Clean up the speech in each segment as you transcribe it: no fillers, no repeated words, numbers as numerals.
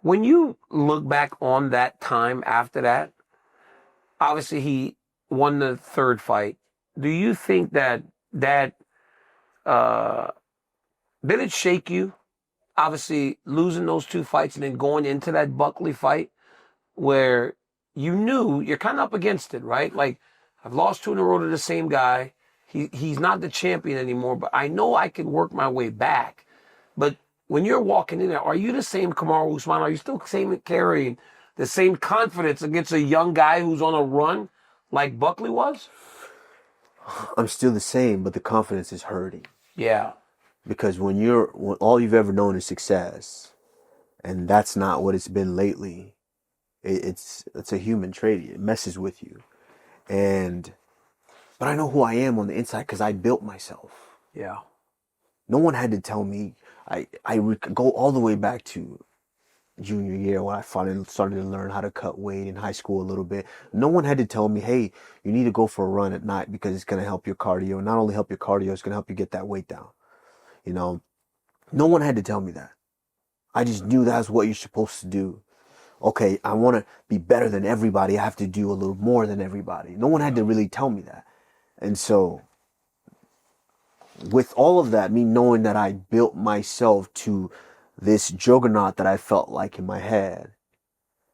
When you look back on that time after that, obviously he won the third fight. Do you think that uh, did it shake you? Obviously losing those two fights and then going into that Buckley fight where you knew you're kind of up against it, right? Like, I've lost two in a row to the same guy. He's not the champion anymore, but I know I can work my way back. But when you're walking in there, are you the same Kamaru Usman? Are you still carrying the same confidence against a young guy who's on a run like Buckley was? I'm still the same, but the confidence is hurting. Yeah. Because when all you've ever known is success, and that's not what it's been lately, it's a human trait. It messes with you. But I know who I am on the inside because I built myself. Yeah. No one had to tell me. I go all the way back to junior year when I finally started to learn how to cut weight in high school a little bit. No one had to tell me, hey, you need to go for a run at night because it's going to help your cardio. And not only help your cardio, it's going to help you get that weight down. You know, no one had to tell me that. I just knew that's what you're supposed to do. Okay, I want to be better than everybody. I have to do a little more than everybody. No one had to really tell me that. And so with all of that, me knowing that I built myself to this juggernaut that I felt like in my head,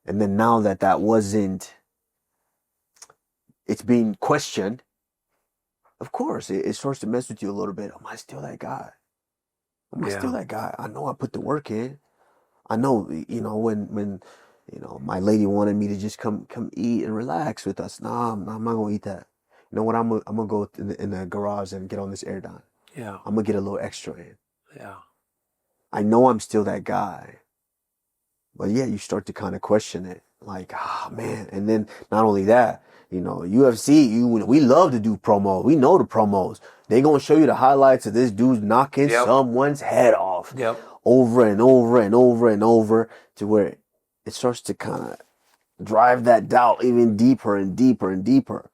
and then now that wasn't, it's being questioned, of course, it starts to mess with you a little bit. Am I still that guy? Am I still that guy? I know I put the work in. I know, when my lady wanted me to just come eat and relax with us. Nah, I'm not going to eat that. You know what? I'm going to go in the garage and get on this Airdyne. Yeah. I'm going to get a little extra in. Yeah. I know I'm still that guy. But yeah, you start to kind of question it. Like, man. And then not only that, UFC, we love to do promos. We know the promos. They going to show you the highlights of this dude knocking someone's head off. Yep. Over and over and over and over, to where it starts to kind of drive that doubt even deeper and deeper and deeper.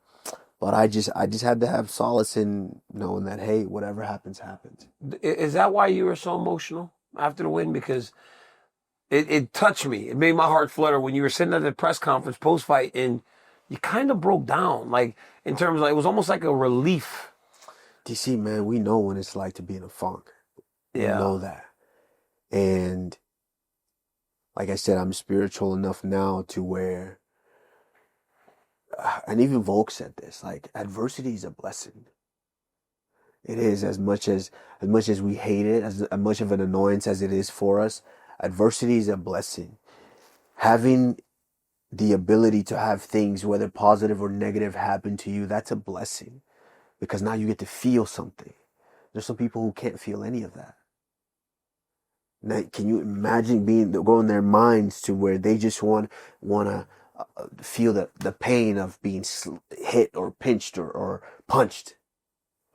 But I just had to have solace in knowing that, hey, whatever happens, happens. Is that why you were so emotional after the win? Because it touched me. It made my heart flutter when you were sitting at the press conference post-fight and you kind of broke down, like, in terms of, it was almost like a relief. DC, man, we know when it's like to be in a funk. Yeah. We know that. And like I said, I'm spiritual enough now to where, and even Volk said this, like, adversity is a blessing. It is, as much as we hate it, as much of an annoyance as it is for us, adversity is a blessing. Having the ability to have things, whether positive or negative, happen to you, that's a blessing. Because now you get to feel something. There's some people who can't feel any of that. Now, can you imagine going their minds to where they just want to feel the pain of being hit or pinched or punched?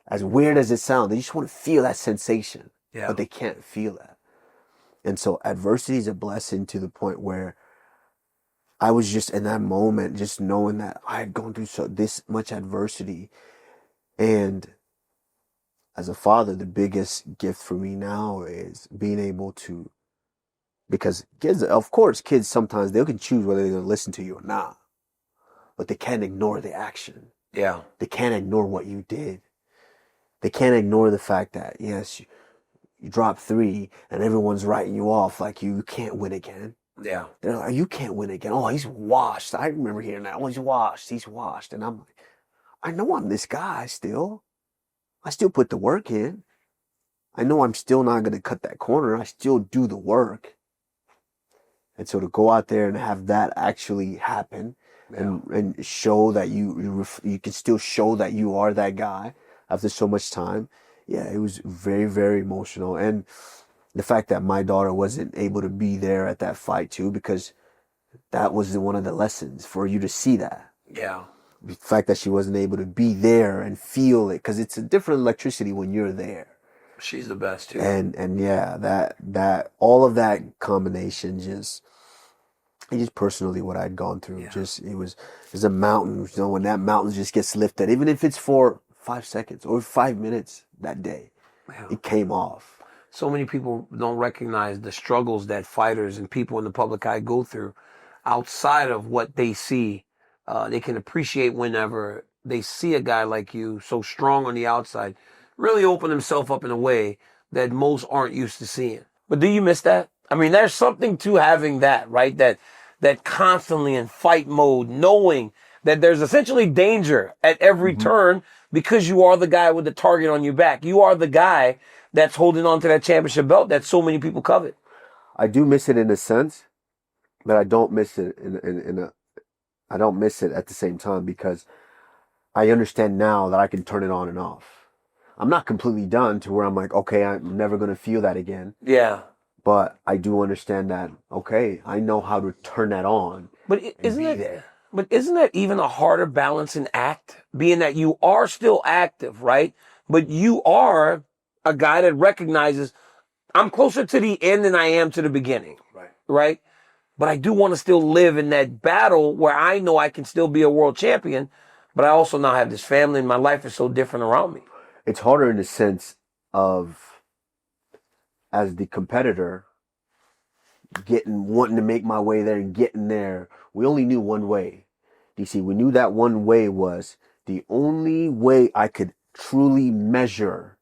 As weird as it sounds, they just want to feel that sensation, but they can't feel that. And so adversity is a blessing, to the point where I was just in that moment, just knowing that I had gone through this much adversity. And as a father, the biggest gift for me now is being able to, because kids sometimes they can choose whether they're going to listen to you or not, but they can't ignore the action. Yeah. They can't ignore what you did. They can't ignore the fact that, yes, you dropped 3 and everyone's writing you off like you can't win again. Yeah. They're like, you can't win again. Oh, he's washed. I remember hearing that. Oh, he's washed. And I'm like, I know I'm this guy still. I still put the work in. I know I'm still not going to cut that corner. I still do the work. And so to go out there and have that actually happen, and show that you can still show that you are that guy after so much time. Yeah, it was very, very emotional. And the fact that my daughter wasn't able to be there at that fight too, because that was one of the lessons for you to see that. Yeah. The fact that she wasn't able to be there and feel it, because it's a different electricity when you're there. She's the best too. And yeah, that all of that combination just personally what I'd gone through. Yeah. It was a mountain. When that mountain just gets lifted, even if it's for 5 seconds or 5 minutes that day, Yeah. It came off. So many people don't recognize the struggles that fighters and people in the public eye go through outside of what they see. They can appreciate whenever they see a guy like you, so strong on the outside, really open himself up in a way that most aren't used to seeing. But do you miss that? I mean, there's something to having that, right? That constantly in fight mode, knowing that there's essentially danger at every turn because you are the guy with the target on your back. You are the guy that's holding on to that championship belt that so many people covet. I do miss it in a sense, but I don't miss it I don't miss it at the same time because I understand now that I can turn it on and off. I'm not completely done to where I'm like, okay, I'm never going to feel that again. Yeah. But I do understand that, okay, I know how to turn that on. But isn't that even a harder balancing act? Being that you are still active, right? But you are a guy that recognizes I'm closer to the end than I am to the beginning. Right? But I do want to still live in that battle where I know I can still be a world champion, but I also now have this family and my life is so different around me. It's harder in the sense of, as the competitor, wanting to make my way there and getting there. We only knew one way. DC, we knew that one way was the only way I could truly measure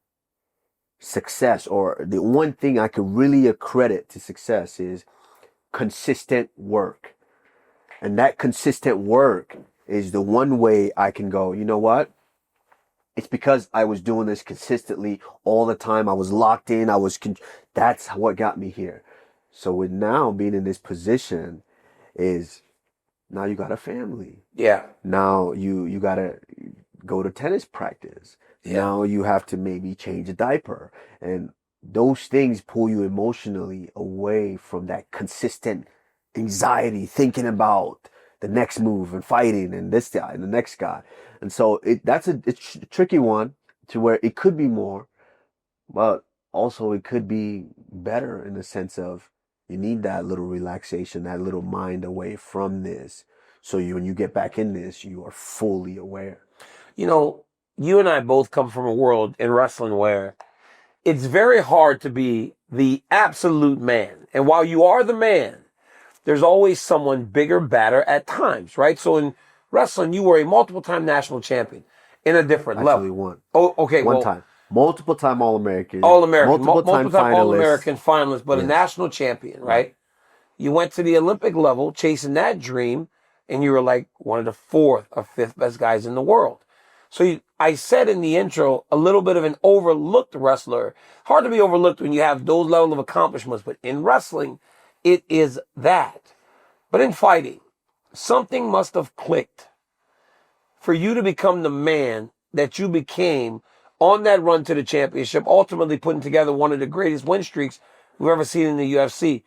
success, or the one thing I could really accredit to success is consistent work. And that consistent work is the one way I can go, you know what? It's because I was doing this consistently all the time. I was locked in. That's what got me here. So with now being in this position is now you got a family. Yeah. Now you got to go to tennis practice. Yeah. Now you have to maybe change a diaper. And those things pull you emotionally away from that consistent anxiety, thinking about the next move and fighting and this guy and the next guy. And so it's a tricky one to where it could be more, but also it could be better in the sense of you need that little relaxation, that little mind away from this. So when you get back in this, you are fully aware. You know, you and I both come from a world in wrestling where it's very hard to be the absolute man. And while you are the man, there's always someone bigger, badder at times, right? So in wrestling, you were a multiple-time national champion in a different level. Actually, one. Oh, okay. One time. Multiple-time All-American. All-American. Multiple-time All-American finalist, but a national champion, right? You went to the Olympic level chasing that dream, and you were like one of the fourth or fifth best guys in the world. So I said in the intro, a little bit of an overlooked wrestler. Hard to be overlooked when you have those level of accomplishments, but in wrestling, it is that. But in fighting, something must have clicked for you to become the man that you became on that run to the championship, ultimately putting together one of the greatest win streaks we've ever seen in the UFC.